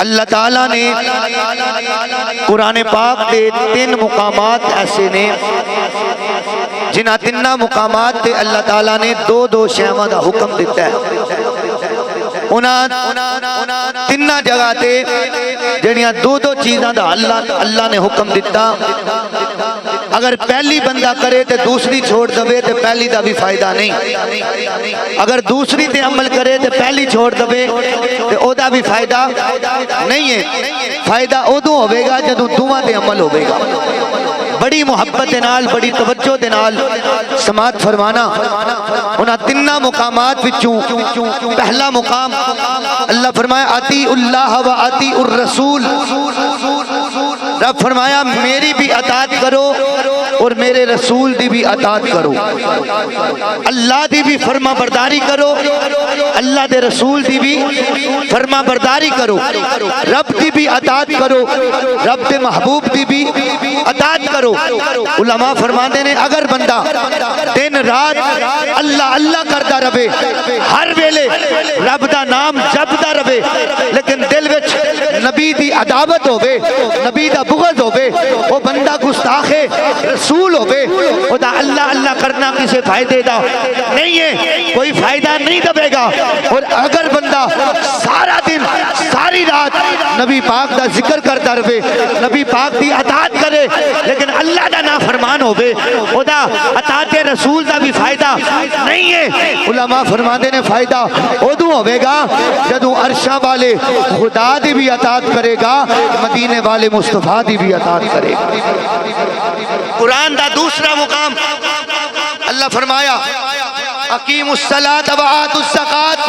اللہ تعالیٰ نے قرآن پاک دے 3 مقامات ایسے نے جنہ 3 مقامات تے اللہ تعالیٰ نے 2 شیواں دا حکم دیتا ہے۔ انہاں 3 جگہ تے جنیاں 2 چیزاں دا اللہ نے حکم دیتا، اگر پہلی بندہ کرے تے دوسری چھوڑ دے تے پہلی دا بھی فائدہ نہیں، اگر دوسری تے عمل کرے تے پہلی چھوڑ دے تے او دا بھی فائدہ نہیں ہے۔ فائدہ ادو ہوئے گا جدو دوواں تے عمل ہوئے گا۔ بڑی محبت دے نال، بڑی توجہ دے نال سماعت فرمانا۔ انہاں 3 مقامات وچوں پہلا مقام اللہ فرمایا اطیعوا اللہ و اطیعوا الرسول، رب فرمایا میری بھی اطاعت کرو اور میرے رسول دی بھی اطاعت کرو، اللہ دی بھی فرما برداری کرو، اللہ دے رسول دی بھی فرما برداری کرو، رب دی بھی اطاعت کرو، رب دے محبوب دی بھی اطاعت کرو۔ علماء فرماندے نے اگر بندہ دن رات اللہ اللہ کردا رہے، ہر ویلے رب دا نام جپدا رہے، لیکن دل وچ نبی دی عداوت ہوے، نبی دا بغض ہوے، وہ بندہ گستاخ رسول ہوے، او دا اللہ اللہ کرنا کسی فائدے دا نہیں ہے، کوئی فائدہ نہیں دے گا۔ اور اگر بندہ سارا دن ساری رات نبی پاک دا ذکر کرتا رہے، نبی پاک دی اطاعت کرے، لیکن اللہ دا نافرمان ہوے، او دا اطاعت رسول دا بھی فائدہ نہیں ہے۔ علماء فرماندے نے فائدہ ادو ہوے گا جدو عرشاں والے خدا دی بھی اطاعت کرے گا، مدینے والے مصطفیٰ دی بھی اطاعت کرے گا۔ قرآن دا دوسرا مقام اللہ فرمایا اقیموا الصلاۃ و آتوا الزکوٰۃ،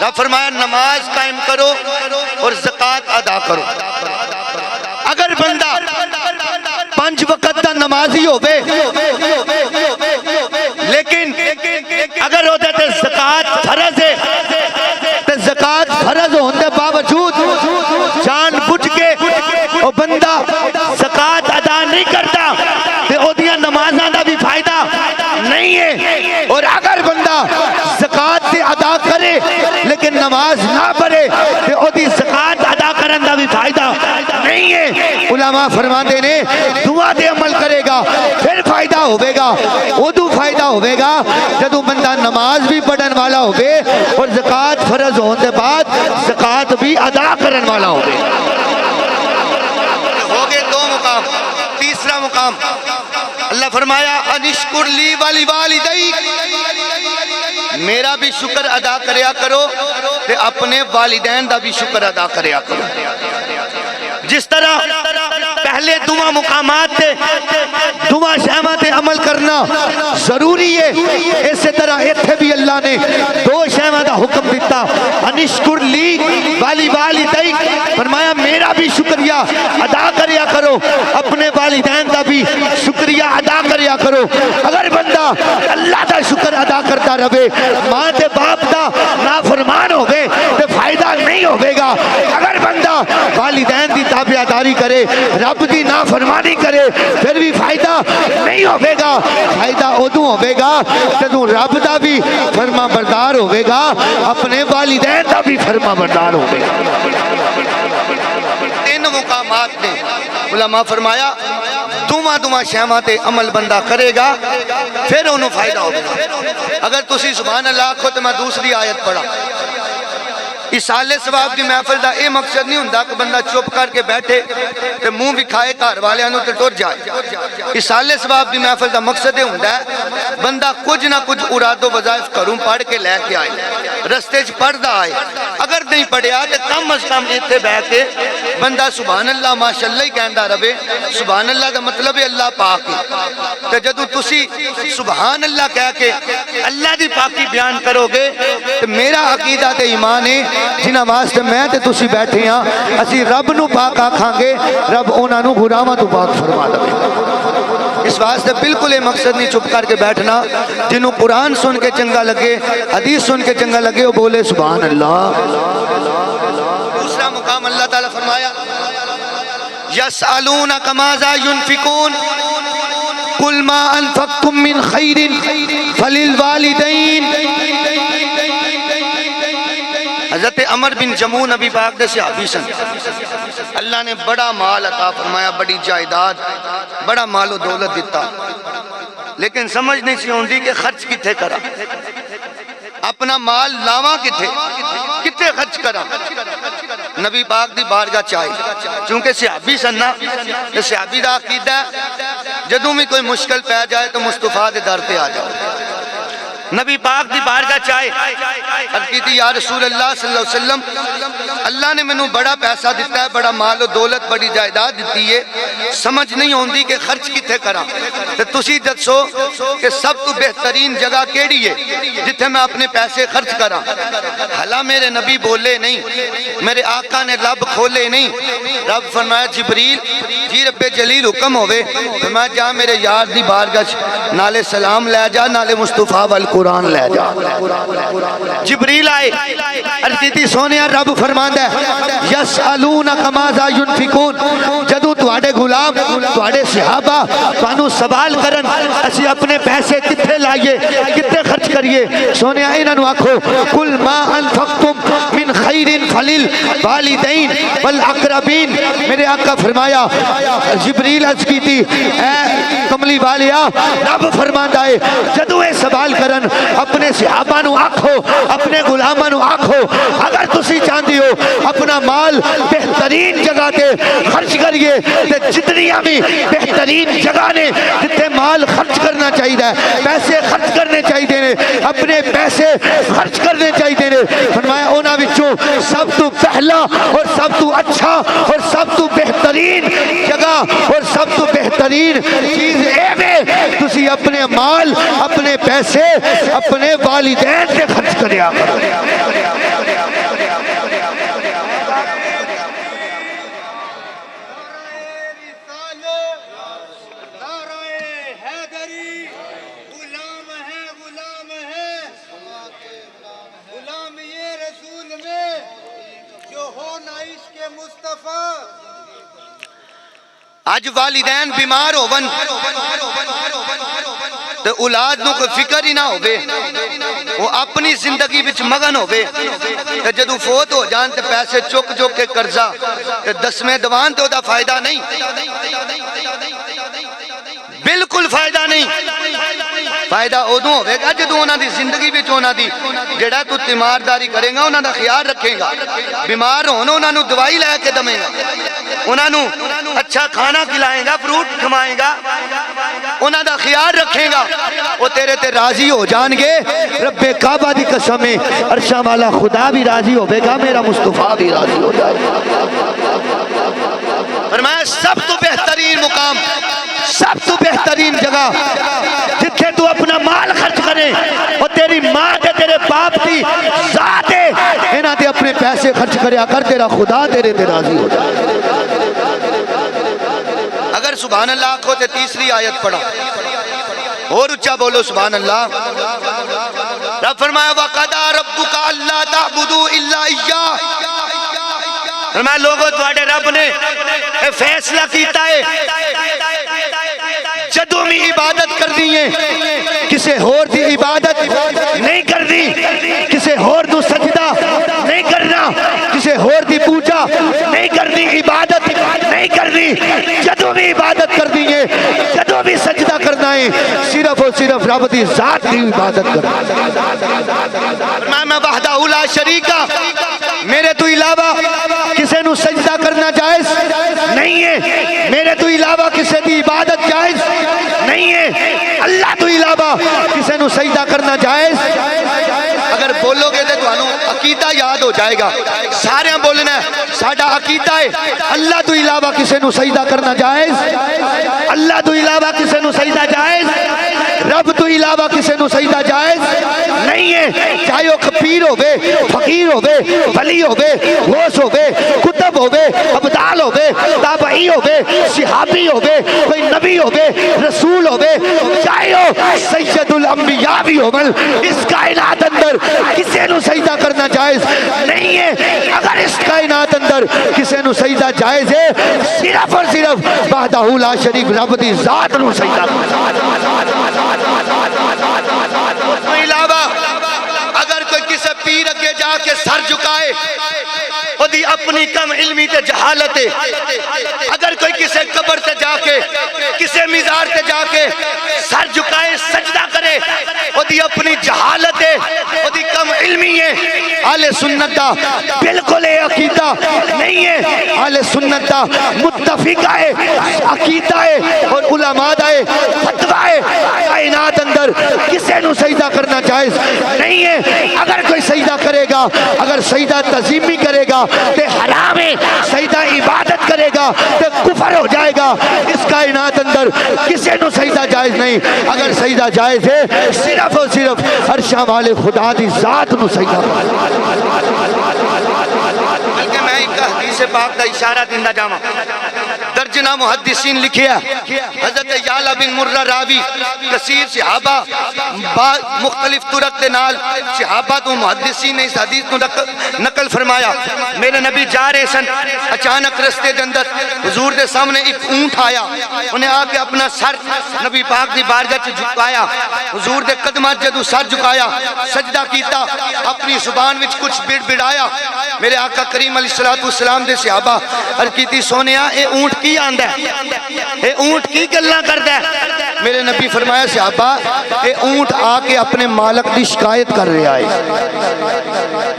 رب فرمایا نماز قائم کرو اور زکوٰۃ ادا کرو۔ اگر بندہ 5 وقت دا نمازی ہوئے لیکن اگر وہ تے زکوٰۃ فرض ہے تے زکوٰۃ فرض ہونے دے باوجود جان بوجھ کے وہ بندہ زکوٰۃ ادا نہیں کرتا تے او دیاں نمازاں دا بھی فائدہ نہیں ہے۔ اور اگر بندہ زکوٰۃ تے ادا کرے لیکن نماز نہ پڑھے تے او دی زکوٰۃ ادا کرن دا بھی فائدہ نہیں ہے۔ علماء فرماندے نے دعا دے عمل کرے گا پھر فائدہ ہوئے گا، ادو فائدہ ہوئے گا جدو بندہ نماز بھی پڑھن والا ہوئے اور زکوٰۃ فرض ہونے کے بعد زکوٰۃ بھی ادا کرن والا ہوئے۔ ہو گئے 2 مقام۔ تیسرا مقام اللہ فرمایا انشکر لی ولی والدیک، میرا بھی شکر ادا کریا کرو تے اپنے والدین دا بھی شکر ادا کریا کرو۔ جس طرح پہلے 2 مقامات تے 2 شیواں تے عمل کرنا ضروری ہے، اسی طرح ایتھے بھی اللہ نے 2 شیواں دا حکم دیتا، انشکر لی ولی والدیک، فرمایا میرا بھی شکریہ ادا کریا کرو، اپنے والدین دا بھی شکریہ ادا کریا کرو۔ اگر بندہ اللہ دا شکر ادا کرتا رہے، ماں تے باپ دا نافرمان ہوئے تے فائدہ نہیں ہوئے گا۔ اگر بندہ والدین دی تابعداری کرے، رب دی نافرمانی کرے، پھر بھی فائدہ نہیں ہوئے گا۔ فائدہ ادو ہوئے گا جدو رب دا بھی فرما بردار ہوئے گا، اپنے والدین دا بھی فرما بردار ہوئے گا۔ 3 مقامات نے علماء فرمایا 2 شیواں تے عمل بندہ کرے گا پھر انہوں فائدہ ہوگا۔ اگر تسی سبحان اللہ آکھو تو میں دوسری آیت پڑھا، اسالے ثواب دی محفل دا اے مقصد نہیں ہوندا کہ بندہ چپ کر کے بیٹھے تے منہ وکھائے گھر والے تے ٹر جائے۔ اسالے ثواب دی محفل دا مقصد یہ ہوندا ہے بندہ کچھ نہ کچھ اراد و وظائف کروں پڑھ کے لے کے آئے، رستے چ پڑھدا آئے، اگر نہیں پڑھیا تے کم از کم ایتھے بیٹھ کے بندہ سبحان اللہ ماشاءاللہ ہی کہندا رہے۔ سبحان اللہ دا مطلب ہے اللہ پاک ہے، تے جدوں تسی سبحان اللہ کہہ کے اللہ دی پاکی بیان کرو گے تے میرا عقیدہ تے ایمان ہے جنہ واسطے میں تے تسی بیٹھے ہاں اسی رب نو پاک آکھاں گے، رب انہاں نو گناہاں تو پاک فرما دے۔ اس واسطے بالکل یہ مقصد نہیں چپ کر کے بیٹھنا، جنہوں قرآن سن کے چنگا لگے، حدیث سن کے چنگا لگے وہ بولے سبحان اللہ۔ دوسرا مقام اللہ تعالیٰ فرمایا یسألونک ماذا ينفقون قل ما انفقتم من خیر فللوالدین۔ حضرت عمر بن جمون نبی پاک دے صحابی سن، اللہ نے بڑا مال عطا فرمایا، بڑی جائیداد، بڑا مال و دولت دیتا، لیکن سمجھ نہیں سی ہوندی کہ خرچ کتھے کرا، اپنا مال لاواں کتھے خرچ کرا۔ نبی پاک دی بارگاہ چاہی، چونکہ صحابی سن نا، صحابی دا عقیدہ ہے جدوں بھی کوئی مشکل پہ جائے تو مصطفیٰ دے در پہ آ جاؤ۔ نبی پاک دی بارگاہ چاہے عرض کی تھی یا رسول اللہ صلی اللہ علیہ وسلم، اللہ نے منوں بڑا پیسہ دیتا ہے، بڑا مال و دولت، بڑی جائیداد دیتی ہے، سمجھ نہیں ہوندی کہ خرچ کتھے کرا، تو تسی دسو کہ سب تو بہترین جگہ کیڑی ہے جتھے میں اپنے پیسے خرچ کرا۔ حالا میرے نبی بولے نہیں، میرے آقا نے لب کھولے نہیں، رب فرمایا جبریل جی رب جلیل حکم ہوئے، فرمایا جا میرے یار دی بارگاہ نالے سلام لے جا، نالے مصطفیٰ والقرآن لے جا۔ جبریل آئے، عرض کی تھی سونیا رب فرماندہ ہے یسألونک ماذا ینفقون، جدو تواڈے غلام تواڈے صحابہ توانو سوال کرن اسی اپنے پیسے کتھے لائیے، کتھے خرچ کریے، سونیا انہاں نو آکھو قل ما انفقتم من خیر فللوالدین والاقربین۔ میرے آقا فرمایا جبریل عرض کی تھی اے کملی والیا رب فرماندہ ہے جدو اے سوال کرن اپنے صحابہ نو آکھو، اپنے غلامہ نو آکھو اگر تسی چاہندی ہو اپنا مال بہترین جگہ تے خرچ کریے، تے جتنیاں بھی بہترین جگہ نے جتے مال خرچ کرنا چاہیے، پیسے خرچ کرنے چاہیے، اپنے پیسے خرچ کرنے چاہیے، فرمایا اونا وچوں سب تو پہلا اور سب تو اچھا اور سب تو بہترین جگہ اور سب تو بہترین چیز اے میں تسی اپنے مال اپنے پیسے اپنے والدین سے خرچ کریا کرو۔ آج والدین بیمار ہون تو اولاد نو کوئی فکر ہی نہ ہوئے، وہ اپنی زندگی بچ مگن ہوئے، جدو فوت ہو جان تے پیسے چک چک کے قرضہ تے دسویں دوان تو دا فائدہ نہیں، بالکل فائدہ نہیں۔ فائدہ ادوں ہوئے گا جدو انہاں دی زندگی بچ انہاں دی جڑا تو تیمارداری کرے گا، انہاں دا خیال رکھے گا، بیمار ہون انہاں نو دوائی لے کے دمے گا، انہاں نو اچھا کھانا کھلائے گا، فروٹ کھمائے گا، انہاں دا خیال رکھے گا، وہ تیرے تے راضی ہو جان گے۔ رب کعبہ دی قسم ہے عرشاں والا خدا بھی راضی ہوے گا، میرا مصطفیٰ بھی راضی ہو جائے گا۔ فرمایا سب تو بہترین مقام، سب تو بہترین جگہ جتھے تو اپنا مال خرچ کرے، اور تیری ماں تے تیرے باپ کی ذات ہے انہاں دے اپنے پیسے خرچ کریا کر، تیرا خدا تیرے تے راضی ہو جائے۔ اگر سبحان اللہ کو تے تیسری آیت پڑھا اور اچھا بولو سبحان اللہ۔ رب فرمایا وَقَضَىٰ رَبُّكَ أَلَّا تَعْبُدُوا إِلَّا إِيَّاهُ، فرمایا لوگوں تواڈے رب نے فیصلہ کیتا ہے جدوں بھی عبادت کر دیئے کسے ہور دی عبادت نہیں کر دی، کسے ہور دو سجدہ نہیں کرنا، کسے ہور دی پوجا نہیں کرنی، عبادت نہیں کرنی، جدوں بھی عبادت کر دیئے جدوں بھی سجدہ کرنا ہے صرف اور صرف رب دی ذات کی عبادت کرنا۔ میں وحدہ لا شریکہ، میرے تو علاوہ کسے نو سجدہ کرنا جائز نہیں ہے، میرے تو علاوہ کسے دی عبادت جائز نہیں ہے، اللہ تو علاوہ کسے نو سجدہ کرنا جائز۔ اگر بولو گے تو انہوں عقیدہ یاد ہو جائے گا، سارے ہم بولنا ہے ساڑھا عقیدہ ہے اللہ تو علاوہ کسے نو سجدہ کرنا جائز، اللہ تو علاوہ کسے نو سجدہ جائز، رب تو علاوہ کسے نو سجدہ جائز نہیں ہے، چاہے وہ پیر ہوئے، فقیر ہوئے، ولی ہوئے، غوث ہوئے، کتب ہوئے، ابدال ہوئے، تابعی ہوئے، صحابی ہوئے، کوئی نبی ہوئے، رسول ہوئے، چاہے وہ سید الانبیاء بھی ہوئے، اس کائنات اندر کسے نو سجدہ کرنا جائز نہیں ہے۔ اگر اس کائنات اندر کسے نو سجدہ جائز ہے صرف اور صرف وحدہ لا شریک رب دی ذات نو سجدہ کرنا۔ علاوہ اگر کوئی کسی پیر اگے جا کے سر جھکا چکائے خودی اپنی کم علمی تے جہالت ہے. اگر کوئی کسے قبر تے جا کے کسے مزار تے جا کے سر جھکائے سجدہ کرے خودی اپنی جہالت ہے خودی کم علمی ہے. اہل سنت دا بالکل اے عقیدہ نہیں ہے. اہل سنت دا متفقہ ہے عقیدہ ہے اور علماء دا فتویٰ ہے کائنات اندر کسے نو سجدہ کرنا جائز نہیں ہے. اگر کوئی سجدہ کرے گا اگر سجدہ تعظیمی کرے گا تے حرام ہے. سجدہ عبادت کرے گا تے کفر ہو جائے گا. اس کائنات اندر کسے نو سجدہ جائز نہیں. اگر سجدہ جائز ہے صرف اور صرف عرشاں والے خدا دی ذات نو سجدہ بلکہ میں ایک حدیث پاک دا اشارہ دیندہ جاما. درجنہ محدثین لکھیا حضرت یعلا بن مرہ راوی کثیر صحابہ مختلف طرق دے نال صحابہ تو محدثین نے اس حدیث کو نقل فرمایا. میرے نبی جا رہے سن اچانک رستے دے اندر حضور دے سامنے ایک اونٹ آیا. انہیں آ کے اپنا سر نبی پاک دی بارگاہ چ جھکایا. حضور دے قدمات جدو سر جھکایا سجدہ کیتا اپنی زبان وچ کچھ بڑبڑایا. میرے آقا کریم علیہ السلام دے صحابہ عرض کیتی سونیا اے اونٹ کی آندا ہے اے اونٹ کی گلاں کردا ہے. میرے نبی فرمایا صحابہ اے اونٹ آ کے اپنے مالک دی شکایت کر رہا ہے.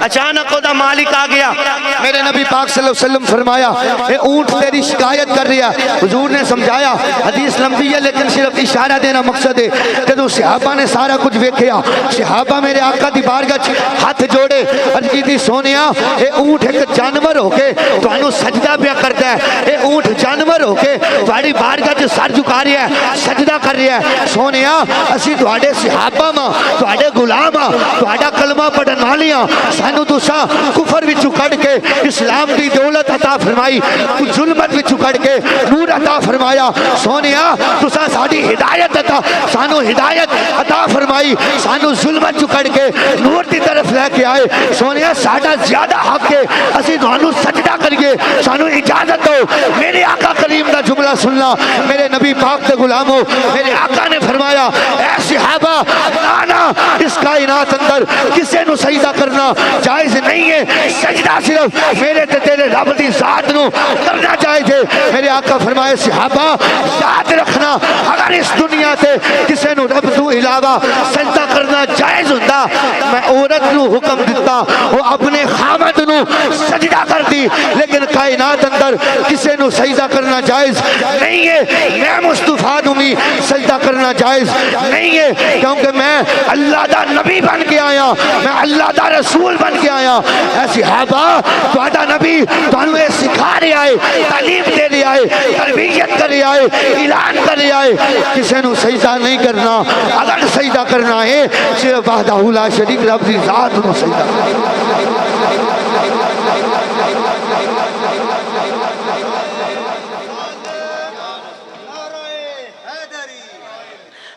اچانک او دا مالک آ گیا. میرے نبی پاک صلی اللہ علیہ وسلم فرمایا اے اونٹ تیری شکایت کر رہا ہے. حضور نے سمجھایا حدیث لمبی ہے لیکن صرف اشارہ دینا مقصد ہے. جدو صحابہ نے سارا کچھ ویکھیا صحابہ میرے آقا دی بارگاہ ہاتھ جوڑے عرض کیتی سونیا اے اونٹ ایک جانور ہو کے تانوں سجدہ پیا کردا ہے. اے اونٹ جانور ہو کے تہاڈی بارگاہ چ سر جھکا رہا ہے سجدہ کر رہا ہے. سونیا اسی تہاڈے صحابہ ماں تہاڈے غلام ہاں تہاڈا کلمہ پڑھن والیاں سانو تساں کفر وچوں کڈ کے اسلام دی دولت عطا فرمائی ظلمت وچوں کڈ کے نور عطا فرمایا. سونیا تساں ساڈی ہدایت عطا سانو ہدایت عطا فرمائی سانو ظلمت چوں کڈ کے نور دی طرف لے کے آئے. سونیا ساڈا زیادہ حق ہے اسی تانوں سجدہ کریے سانو اجازت دو. میرے آقا کریم دا جملہ سننا میرے نبی پاک دے غلاموں میرے آقا نے فرمایا اے صحابہ نا اس کائنات اندر کسے نو سجدہ کرنا جائز نہیں ہے. سجدہ صرف میرے تے تیرے رب دی ذات نو کرنا جائز ہے. میرے آقا فرمائے صحابہ یاد رکھنا اگر اس دنیا تے کسے نو رب تو علاوہ سجدہ کرنا جائز ہوندا میں عورت نو حکم دیتا وہ اپنے خامد نو سجدہ کر دی. لیکن کائنات اندر کسے نو سجدہ کرنا جائز نہیں ہے. میں مصطفیٰ نو بھی سجدہ کرنا جائز نہیں ہے کیونکہ میں اللہ دا نبی بن کے آیا میں اللہ دا رسول بن کے آیا. اے صحابہ تہاڈا نبی تانوں یہ سکھا رہا ہے تعلیم دے رہا ہے تربیت کر رہا ہے اعلان کر رہا ہے کسے نو سجدہ نہیں کرنا. اگر سجدہ کرنا ہے صرف وحدہ لا شریک رب دی ذات نو سجدہ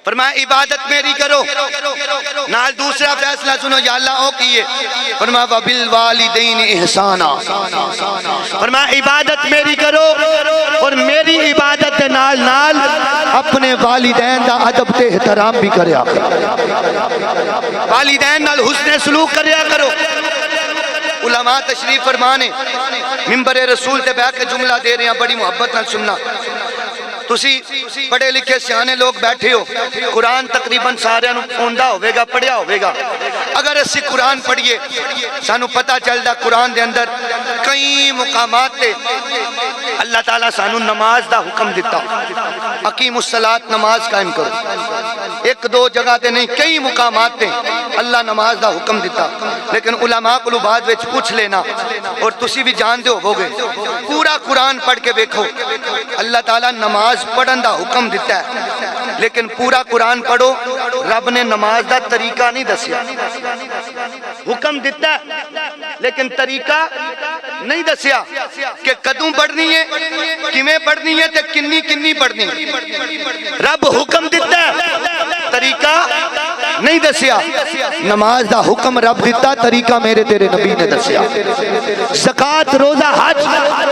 فرمایا عبادت میری کرو. نال دوسرا فیصلہ سنو یا اللہ او کیے فرمایا وبالوالدین احسانا. فرمایا عبادت میری کرو اور میری عبادت دے نال نال اپنے والدین دا ادب تے احترام بھی کریا والدین نال حسن سلوک کریا کرو. علماء تشریف فرمانے منبر رسول تے بیٹھ کے جملہ دے رہے ہیں بڑی محبت نال سننا. تسی پڑھے لکھے سیانے لوگ بیٹھے ہو قرآن تقریباً سارے آندا ہوئے گا پڑھیا ہوئے گا. اگر اسی قرآن پڑھیے سانو پتہ چلدا قرآن دے اندر کئی مقامات تے اللہ تعالیٰ سانو نماز دا حکم دیتا اقیم الصلاۃ نماز قائم کرو. ایک دو جگہ تے نہیں کئی مقامات تے اللہ نماز دا حکم دیتا. لیکن علماء کو بعد وچ پوچھ لینا اور تسی بھی جان دے ہوگے پورا قرآن پڑھ کے دیکھو اللہ تعالیٰ نماز پڑھن دا حکم دیتا ہے لیکن پورا قرآن پڑھو رب نے نماز دا طریقہ نہیں دسیا. حکم دیتا ہے لیکن طریقہ نہیں دسیا کہ کدوں پڑھنی ہے کیویں پڑھنی ہے تے کنی کنی پڑھنی ہے. رب حکم دیتا ہے طریقہ نہیں دسیا. نماز دا حکم رب دیتا طریقہ میرے تیرے نبی نے دسیا. زکوٰۃ روزہ حج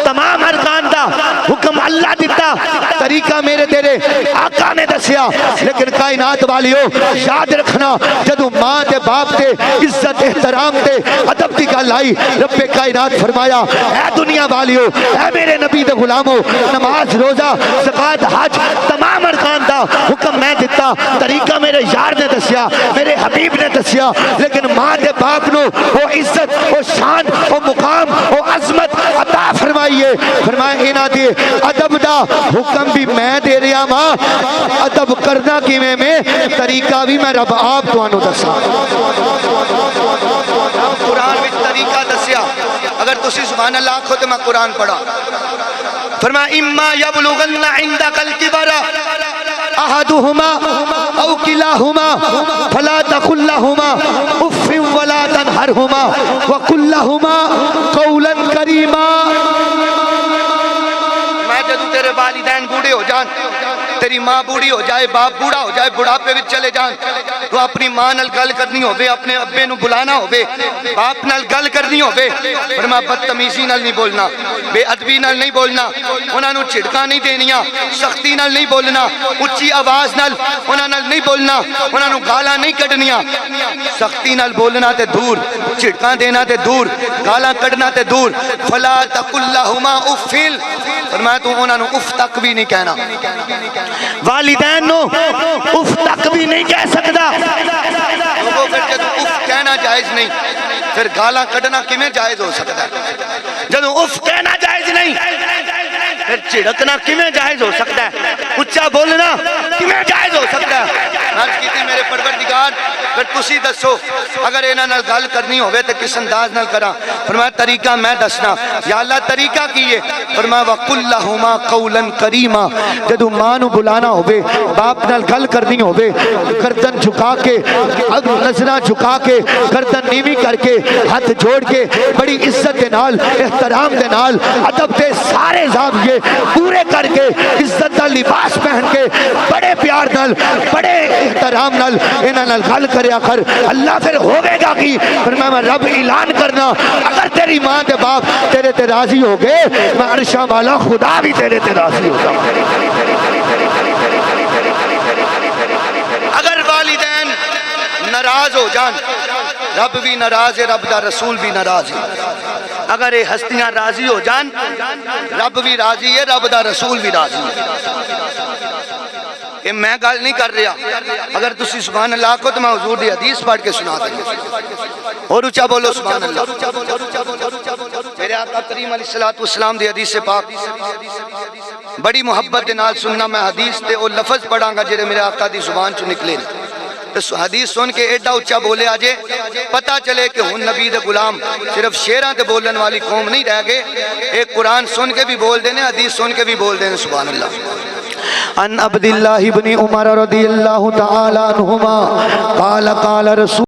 تمام ارکان مکان دا حکم اللہ دیتا، طریقہ میرے تیرے آقا نے دسیا۔ لیکن کائنات والیو یاد رکھنا، جدو ماں تے باپ تے عزت احترام تے ادب دی گل آئی، رب کائنات فرمایا اے دنیا والیو، اے میرے نبی دے غلامو، نماز روزہ زکات حج تمام ارکان دا حکم میں دیتا، طریقہ میرے یار نے دسیا، میرے حبیب نے دسیا، لیکن ماں دے باپ نو وہ عزت، وہ شان، وہ مقام، وہ عظمت عطا فرمائیے۔ فرمائے انہاں دے ادب دا حکم بھی میں دے رہا ماں، ادب کرنا کیویں میں، طریقہ بھی میں رب آپ تانوں دسا۔ قرآن وچ طریقہ دسیا، اگر تسی سبحان اللہ آکھو تے میں قرآن پڑھا۔ فرمایا اما یبلغن عندک الکبر احدہما او کلاہما فلا تقل لہما اف ولا تنہرہما وقل لہما قولا کریما۔ میں جدوں تیرے والدین بوڑھے ہو جان، تیری ماں بوڑھی ہو جائے، باپ بوڑھا ہو جائے، بڑھاپے وچ چلے جان، تو اپنی ماں نال گل کرنی ہوے، اپنے ابے نو بلانا ہوے، باپ نال گل کرنی ہوے، فرمایا بدتمیزی نال نہیں بولنا، بے ادبی نال نہیں بولنا، انہاں نو جھڑکاں نہیں دینیاں، سختی نال نہیں بولنا، اچھی آواز نال انہاں نال نہیں بولنا، انہاں نو گالاں نہیں کڈنیاں، سختی نال بولنا تے دور، جھڑکاں دینا تے دور، گالاں کڈنا تے دور۔ فلا تقل لہما اف، فرمایا تو انہاں نو اف تک بھی نہیں کہنا، والدین نو اف تک بھی نہیں کہہ سکتا۔ وہ پھر جدو اف کہنا جائز نہیں، پھر گالاں کڈنا کیویں جائز ہو سکتا ہے؟ جدو اف کہنا جائز نہیں، پھر جھڑکنا کیویں جائز ہو سکتا ہے؟ اچھا بولنا کیویں جائز ہو سکتا ہے؟ عرض کیتی میرے پروردگار پھر تسی دسو، اگر انہاں نال گل کرنی ہوے تے کس انداز نال کراں؟ فرمایا طریقہ میں دسنا۔ یا اللہ طریقہ کی ہے؟ فرمایا وقل لہما قولا کریما، جدو ماں نو بلانا ہوے، باپ نال گل کرنی ہوے، گردن جھکا کے، نظراں جھکا کے، گردن نیوی کر کے، ہاتھ جوڑ کے، بڑی عزت دے نال، احترام دے نال، ادب دے سارے زاویے پورے کر کے، عزت دا لباس پہن کے، بڑے پیار نال، بڑے احترام نال انہاں نال گل کریا کر۔ اللہ پھر ہوے گا کی؟ فرمایا میں رب اعلان کرنا، اگر تیری ماں تے باپ تیرے تے راضی ہو گئے، میں عرشاں والا خدا بھی تیرے تے راضی ہوگا۔ اگر والدین ناراض ہو جان، رب بھی ناراض ہے، رب دا رسول بھی ناراض ہے۔ اگر یہ ہستیاں راضی ہو جان، رب بھی راضی ہے، رب دا رسول بھی راضی ہے۔ کہ میں گل نہیں کر رہا، اگر تسی سبحان اللہ کو تو میں حضور دی حدیث پڑھ کے سنا دیں گے، اور اچھا بولو سبحان اللہ۔ میرے آقا کریم علیہ الصلوۃ والسلام دی حدیث پاک بڑی محبت دے نال سننا، میں حدیث تے او لفظ پڑھاں گا جڑے میرے آقا دی زبان چوں نکلے نے، تو حدیث سن کے ایڈا اچھا بولے آجے پتہ چلے کہ ہن نبی دے غلام صرف شیراں تے بولن والی قوم نہیں رہ گئے، ایک قرآن سن کے بھی بول دینے، حدیث سن کے بھی بول دینے۔ سبحان اللہ۔ عن عبد اللہ بن عمر رضی اللہ تعالی عنہما قال قال رسول